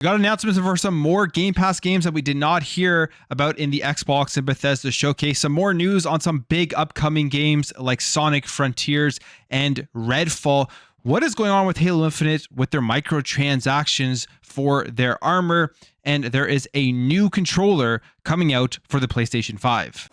We got announcements for some more Game Pass games that we did not hear about in the Xbox and Bethesda showcase. Some more news on some big upcoming games like Sonic Frontiers and Redfall. What is going on with Halo Infinite with their microtransactions for their armor? And there is a new controller coming out for the PlayStation 5.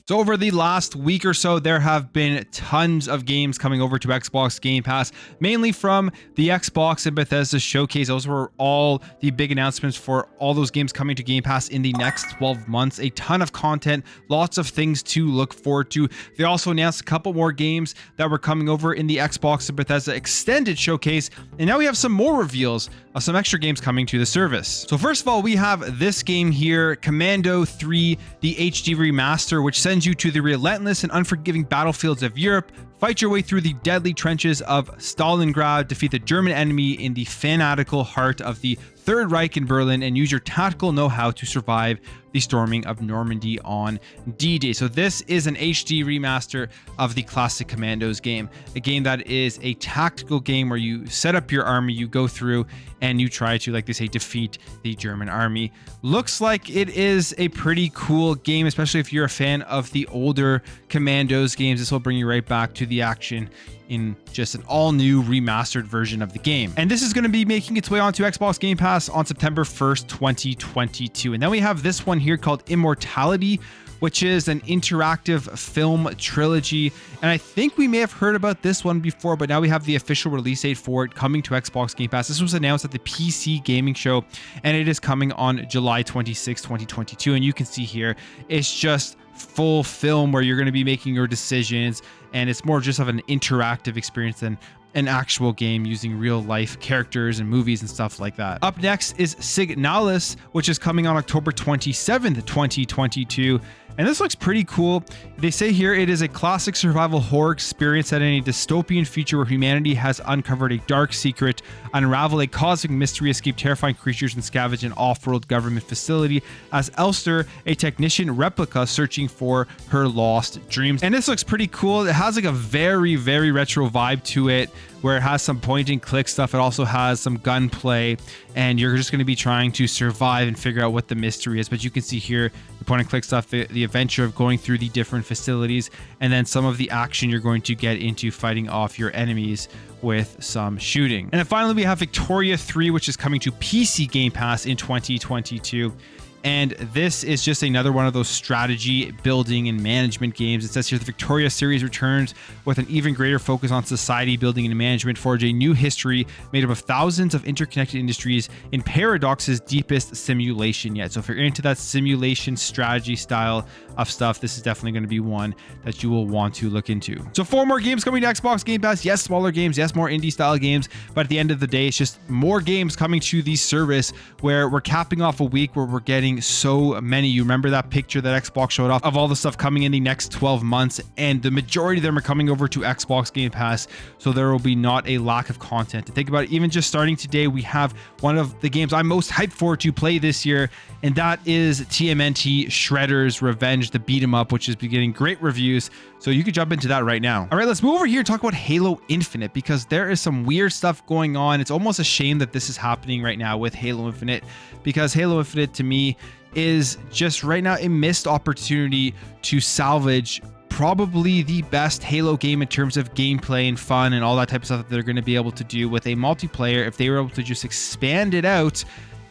So over the last week or so, there have been tons of games coming over to Xbox Game Pass, mainly from the Xbox and Bethesda showcase. Those were all the big announcements for all those games coming to Game Pass in the next 12 months. A ton of content, lots of things to look forward to. They also announced a couple more games that were coming over in the Xbox and Bethesda extended showcase. And now we have some more reveals of some extra games coming to the service. So first of all, we have this game here, Commando 3, the HD remaster, which sends you to the relentless and unforgiving battlefields of Europe, fight your way through the deadly trenches of Stalingrad, defeat the German enemy in the fanatical heart of the Third Reich in Berlin, and use your tactical know-how to survive the storming of Normandy on D-Day. So this is an HD remaster of the classic Commandos game, a game that is a tactical game where you set up your army, you go through and you try to, like they say, defeat the German army. Looks like it is a pretty cool game, especially if you're a fan of the older Commandos games. This will bring you right back to the action in just an all-new remastered version of the game. And this is going to be making its way onto Xbox Game Pass on September 1st, 2022. And then we have this one here called Immortality, which is an interactive film trilogy. And I think we may have heard about this one before, but now we have the official release date for it coming to Xbox Game Pass. This was announced at the PC Gaming Show, and it is coming on July 26, 2022. And you can see here, it's just full film where you're going to be making your decisions, and it's more just of an interactive experience than an actual game using real life characters and movies and stuff like that. Up next is Signalis, which is coming on October 27th, 2022. And this looks pretty cool. They say here it is a classic survival horror experience set in a dystopian future where humanity has uncovered a dark secret, unravel a cosmic mystery, escape terrifying creatures, and scavenge an off-world government facility as Elster, a technician replica searching for her lost dreams. And this looks pretty cool. It has like a very, very retro vibe to it, where it has some point and click stuff. It also has some gunplay, and you're just going to be trying to survive and figure out what the mystery is. But you can see here the point and click stuff, the adventure of going through the different facilities, and then some of the action you're going to get into fighting off your enemies with some shooting. And then finally, we have Victoria 3, which is coming to PC Game Pass in 2022. And this is just another one of those strategy building and management games. It says here the Victoria series returns with an even greater focus on society building and management, forge a new history made up of thousands of interconnected industries in Paradox's deepest simulation yet. So if you're into that simulation strategy style of stuff, this is definitely going to be one that you will want to look into. So 4 more games coming to Xbox Game Pass. Yes, smaller games. Yes, more indie style games. But at the end of the day, it's just more games coming to the service, where we're capping off a week where we're getting so many. You remember that picture that Xbox showed off of all the stuff coming in the next 12 months, and the majority of them are coming over to Xbox Game Pass, so there will be not a lack of content to think about. Even just starting today, we have one of the games I'm most hyped for to play this year, and that is TMNT Shredder's Revenge, the beat 'em up, which is getting great reviews, so you can jump into that right now. All right, let's move over here and talk about Halo Infinite, because there is some weird stuff going on. It's almost a shame that this is happening right now with Halo Infinite, because Halo Infinite to me is just right now a missed opportunity to salvage probably the best Halo game in terms of gameplay and fun and all that type of stuff that they're going to be able to do with a multiplayer if they were able to just expand it out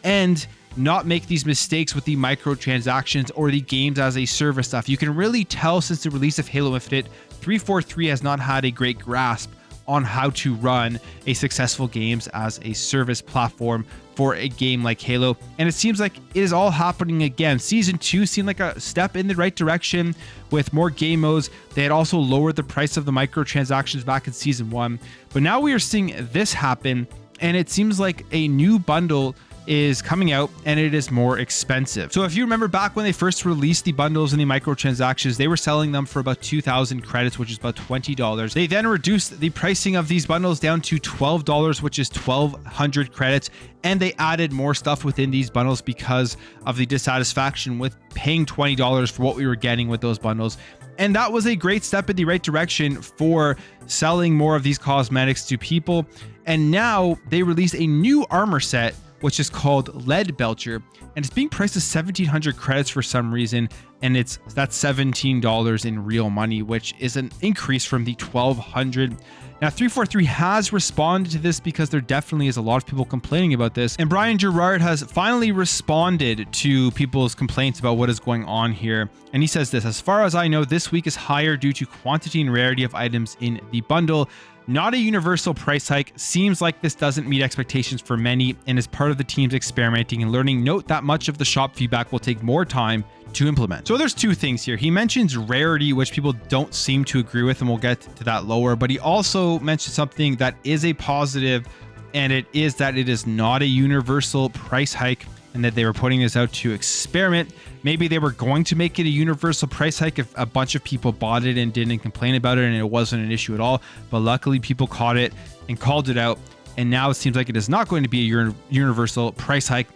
and not make these mistakes with the microtransactions or the games as a service stuff. You can really tell since the release of Halo Infinite, 343 has not had a great grasp on how to run a successful games as a service platform for a game like Halo. And it seems like it is all happening again. Season 2 seemed like a step in the right direction with more game modes. They had also lowered the price of the microtransactions back in Season 1. But now we are seeing this happen, and it seems like a new bundle is coming out, and it is more expensive. So if you remember back when they first released the bundles and the microtransactions, they were selling them for about 2,000 credits, which is about $20. They then reduced the pricing of these bundles down to $12, which is 1,200 credits. And they added more stuff within these bundles because of the dissatisfaction with paying $20 for what we were getting with those bundles. And that was a great step in the right direction for selling more of these cosmetics to people. And now they released a new armor set, which is called Lead Belcher, and it's being priced at 1,700 credits for some reason, and that's $17 in real money, which is an increase from the 1,200. Now, 343 has responded to this because there definitely is a lot of people complaining about this. And Brian Gerard has finally responded to people's complaints about what is going on here. And he says this: as far as I know, this week is higher due to quantity and rarity of items in the bundle. Not a universal price hike. Seems like this doesn't meet expectations for many and is part of the team's experimenting and learning. Note that much of the shop feedback will take more time to implement. So there's two things here. He mentions rarity, which people don't seem to agree with, and we'll get to that lower, but he also mentioned something that is a positive, and it is that it is not a universal price hike, and that they were putting this out to experiment. Maybe they were going to make it a universal price hike if a bunch of people bought it and didn't complain about it and it wasn't an issue at all, but luckily people caught it and called it out, and now it seems like it is not going to be a universal price hike.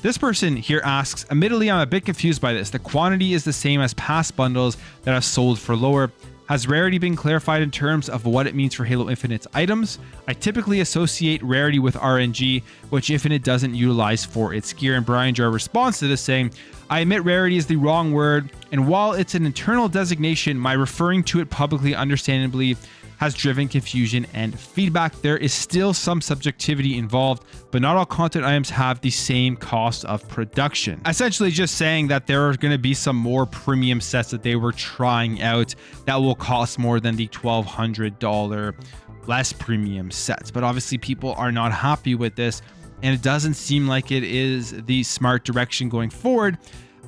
This person here asks, admittedly, I'm a bit confused by this. The quantity is the same as past bundles that have sold for lower. Has rarity been clarified in terms of what it means for Halo Infinite's items? I typically associate rarity with RNG, which Infinite doesn't utilize for its gear. And Brian Jar responds to this saying, I admit rarity is the wrong word, and while it's an internal designation, my referring to it publicly understandably has driven confusion and feedback. There is still some subjectivity involved, but not all content items have the same cost of production. Essentially just saying that there are going to be some more premium sets that they were trying out that will cost more than the $1,200 less premium sets. But obviously people are not happy with this, and it doesn't seem like it is the smart direction going forward.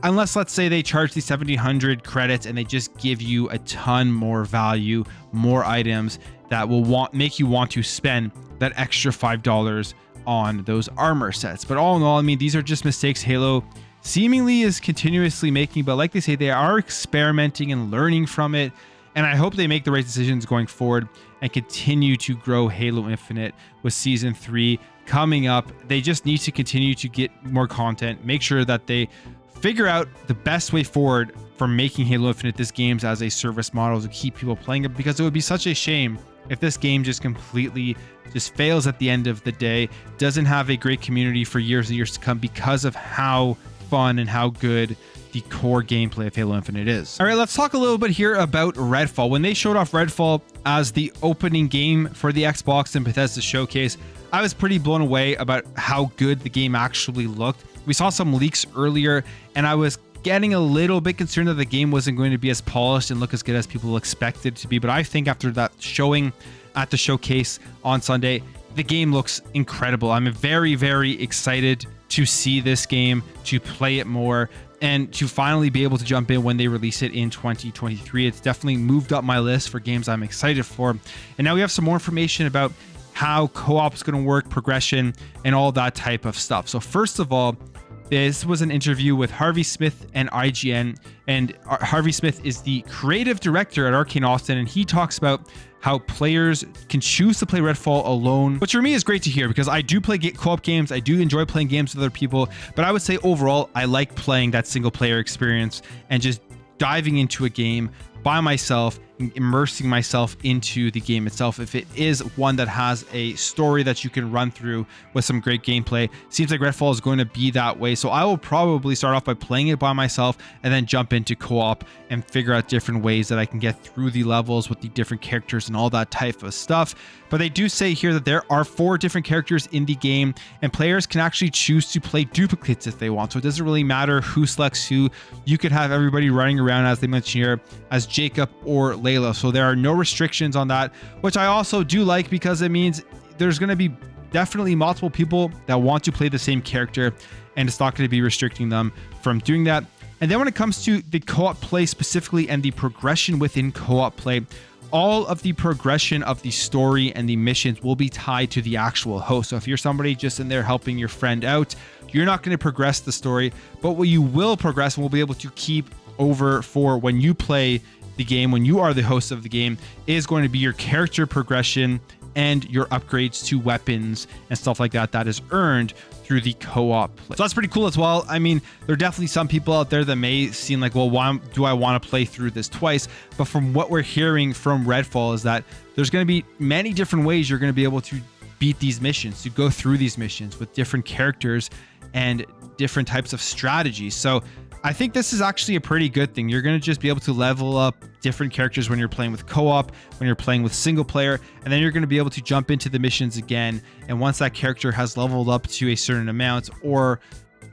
Unless, let's say, they charge the 1,700 credits and they just give you a ton more value, more items that will make you want to spend that extra $5 on those armor sets. But all in all, I mean, these are just mistakes Halo seemingly is continuously making. But like they say, they are experimenting and learning from it. And I hope they make the right decisions going forward and continue to grow Halo Infinite with Season 3 coming up. They just need to continue to get more content, make sure that they figure out the best way forward for making Halo Infinite this game's as a service model to keep people playing it, because it would be such a shame if this game just completely just fails at the end of the day, doesn't have a great community for years and years to come because of how fun and how good the core gameplay of Halo Infinite is. All right, let's talk a little bit here about Redfall. When they showed off Redfall as the opening game for the Xbox and Bethesda showcase, I was pretty blown away about how good the game actually looked. We saw some leaks earlier, and I was getting a little bit concerned that the game wasn't going to be as polished and look as good as people expected it to be. But I think after that showing at the showcase on Sunday, the game looks incredible. I'm very, very excited to see this game, to play it more, and to finally be able to jump in when they release it in 2023. It's definitely moved up my list for games I'm excited for. And now we have some more information about how co-op is going to work, progression, and all that type of stuff. So first of all, this was an interview with Harvey Smith and IGN, and Harvey Smith is the creative director at Arcane Austin, and he talks about how players can choose to play Redfall alone, which for me is great to hear because I do play co-op games. I do enjoy playing games with other people, but I would say overall, I like playing that single player experience and just diving into a game by myself, immersing myself into the game itself. If it is one that has a story that you can run through with some great gameplay, seems like Redfall is going to be that way. So I will probably start off by playing it by myself and then jump into co-op and figure out different ways that I can get through the levels with the different characters and all that type of stuff. But they do say here that there are 4 different characters in the game, and players can actually choose to play duplicates if they want. So it doesn't really matter who selects who. You could have everybody running around, as they mentioned here, as Jacob or Layla. So there are no restrictions on that, which I also do like, because it means there's going to be definitely multiple people that want to play the same character, and it's not going to be restricting them from doing that. And then when it comes to the co-op play specifically and the progression within co-op play, all of the progression of the story and the missions will be tied to the actual host. So if you're somebody just in there helping your friend out, you're not going to progress the story, but what you will progress and will be able to keep over for when you play the game, when you are the host of the game, is going to be your character progression and your upgrades to weapons and stuff like that that is earned through the co-op play. So that's pretty cool as well. I mean, there are definitely some people out there that may seem like, well, why do I want to play through this twice? But from what we're hearing from Redfall is that there's going to be many different ways you're going to be able to beat these missions, to go through these missions with different characters and different types of strategies. So I think this is actually a pretty good thing. You're going to just be able to level up different characters when you're playing with co-op, when you're playing with single player, and then you're going to be able to jump into the missions again. And once that character has leveled up to a certain amount, or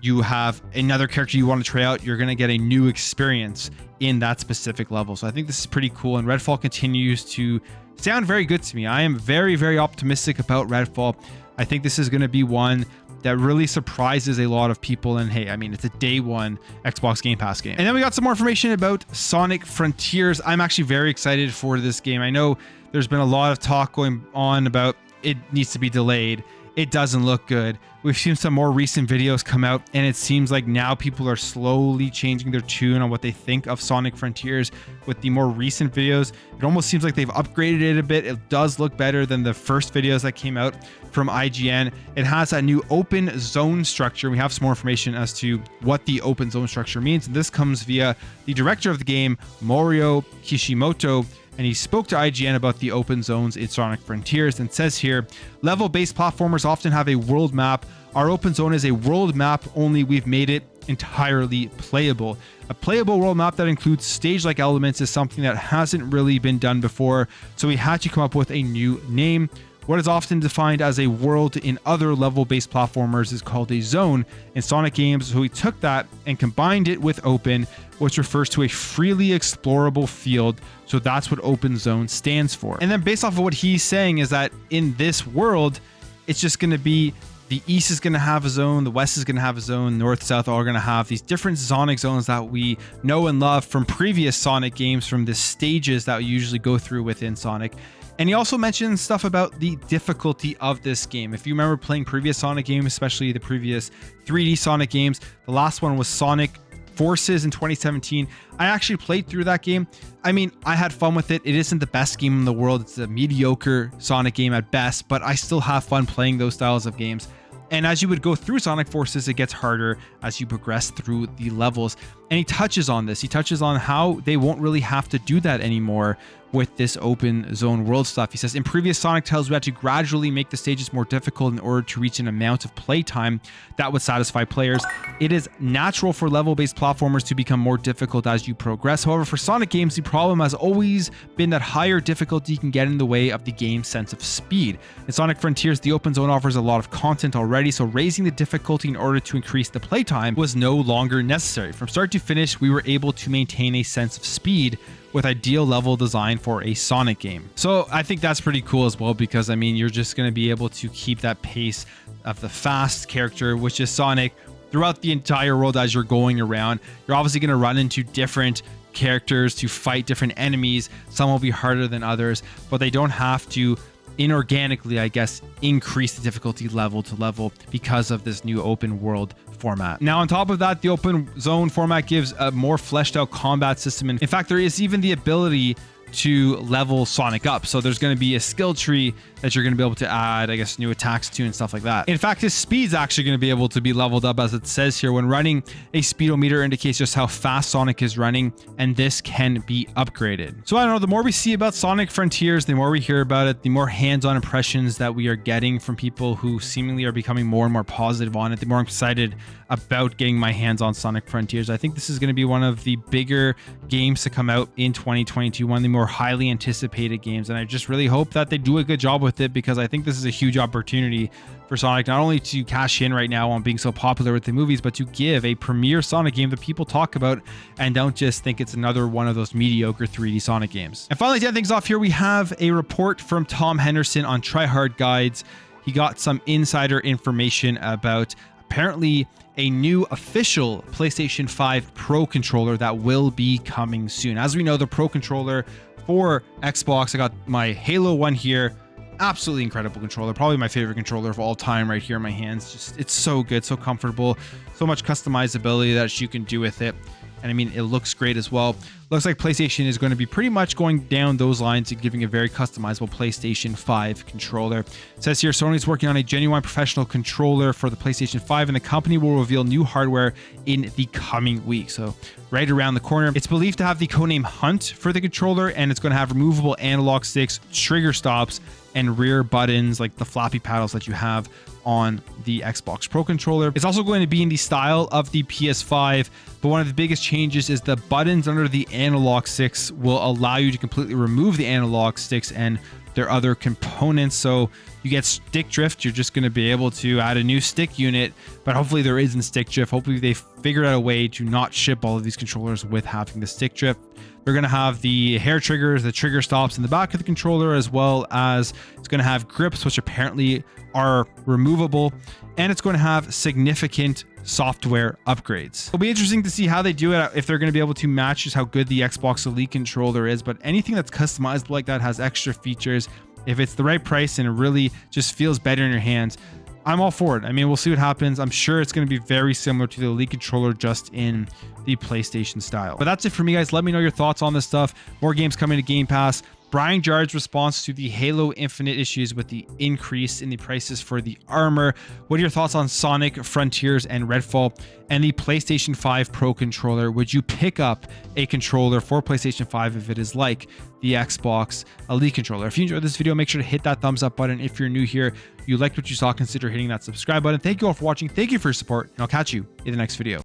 you have another character you want to try out, you're going to get a new experience in that specific level. So I think this is pretty cool, and Redfall continues to sound very good to me. I am very, very optimistic about Redfall. I think this is going to be one that really surprises a lot of people. And hey, I mean, it's a day one Xbox Game Pass game. And then we got some more information about Sonic Frontiers. I'm actually very excited for this game. I know there's been a lot of talk going on about it needs to be delayed. It doesn't look good. We've seen some more recent videos come out, and it seems like now people are slowly changing their tune on what they think of Sonic Frontiers with the more recent videos. It almost seems like they've upgraded it a bit. It does look better than the first videos that came out from IGN. It has a new open zone structure. We have some more information as to what the open zone structure means. And this comes via the director of the game, Morio Kishimoto, and he spoke to IGN about the open zones in Sonic Frontiers and says here, level-based platformers often have a world map. Our open zone is a world map, only we've made it entirely playable. A playable world map that includes stage-like elements is something that hasn't really been done before, so we had to come up with a new name. What is often defined as a world in other level-based platformers is called a zone in Sonic games, so we took that and combined it with open, which refers to a freely explorable field. So that's what open zone stands for. And then based off of what he's saying is that in this world, it's just going to be the East is going to have a zone, the West is going to have a zone, North, South are going to have these different Sonic zones that we know and love from previous Sonic games, from the stages that we usually go through within Sonic. And he also mentioned stuff about the difficulty of this game. If you remember playing previous Sonic games, especially the previous 3D Sonic games, the last one was Sonic Forces in 2017. I actually played through that game. I mean, I had fun with it. It isn't the best game in the world. It's a mediocre Sonic game at best, but I still have fun playing those styles of games. And as you would go through Sonic Forces, it gets harder as you progress through the levels. And he touches on this. He touches on how they won't really have to do that anymore with this open zone world stuff. He says, in previous Sonic titles, we had to gradually make the stages more difficult in order to reach an amount of playtime that would satisfy players. It is natural for level-based platformers to become more difficult as you progress. However, for Sonic games, the problem has always been that higher difficulty can get in the way of the game's sense of speed. In Sonic Frontiers, the open zone offers a lot of content already, so raising the difficulty in order to increase the playtime was no longer necessary. From start to finish, we were able to maintain a sense of speed with ideal level design for a Sonic game. So I think that's pretty cool as well, because I mean, you're just going to be able to keep that pace of the fast character, which is Sonic, throughout the entire world as you're going around. You're obviously going to run into different characters to fight different enemies. Some will be harder than others, but they don't have to inorganically, I guess, increase the difficulty level to level because of this new open world format. Now, on top of that, the open zone format gives a more fleshed out combat system. And in fact, there is even the ability to level Sonic up. So there's going to be a skill tree that you're going to be able to add, I guess, new attacks to and stuff like that. In fact, his speed's actually going to be able to be leveled up, as it says here. When running, a speedometer indicates just how fast Sonic is running, and this can be upgraded. So I don't know, the more we see about Sonic Frontiers, the more we hear about it, the more hands-on impressions that we are getting from people who seemingly are becoming more and more positive on it, the more I'm excited about getting my hands on Sonic Frontiers. I think this is going to be one of the bigger games to come out in 2022, one of the more highly anticipated games, and I just really hope that they do a good job with it, because I think this is a huge opportunity for Sonic, not only to cash in right now on being so popular with the movies, but to give a premier Sonic game that people talk about and don't just think it's another one of those mediocre 3D Sonic games. And finally, to end things off here, we have a report from Tom Henderson on Tryhard Guides. He got some insider information about apparently a new official PlayStation 5 Pro controller that will be coming soon. As we know, the Pro controller for Xbox, I got my Halo one here. Absolutely incredible controller, probably my favorite controller of all time right here in my hands. Just, it's so good, so comfortable, so much customizability that you can do with it. And I mean, it looks great as well. looks like PlayStation is going to be pretty much going down those lines and giving a very customizable PlayStation 5 controller. It says here Sony's working on a genuine professional controller for the PlayStation 5, and the company will reveal new hardware in the coming week. So right around the corner. It's believed to have the codename Hunt for the controller, and it's going to have removable analog sticks, trigger stops, and rear buttons like the floppy paddles that you have on the Xbox Pro controller. It's also going to be in the style of the PS5, but one of the biggest changes is the buttons under the analog sticks will allow you to completely remove the analog sticks and their other components. So you get stick drift, you're just going to be able to add a new stick unit, but hopefully there isn't stick drift. Hopefully they figured out a way to not ship all of these controllers with having the stick drift. They're going to have the hair triggers, the trigger stops in the back of the controller, as well as it's going to have grips, which apparently are removable, and it's going to have significant software upgrades. It'll be interesting to see how they do it, if they're going to be able to match just how good the Xbox Elite controller is, but anything that's customizable like that has extra features. If it's the right price and it really just feels better in your hands, I'm all for it. I mean, we'll see what happens. I'm sure it's going to be very similar to the Elite controller, just in the PlayStation style. But that's it for me, guys. Let me know your thoughts on this stuff. More games coming to Game Pass. Brian Jard's response to the Halo Infinite issues with the increase in the prices for the armor. What are your thoughts on Sonic Frontiers and Redfall and the PlayStation 5 Pro controller? Would you pick up a controller for PlayStation 5 if it is like the Xbox Elite controller? If you enjoyed this video, make sure to hit that thumbs up button. If you're new here, you liked what you saw, consider hitting that subscribe button. Thank you all for watching. Thank you for your support, and I'll catch you in the next video.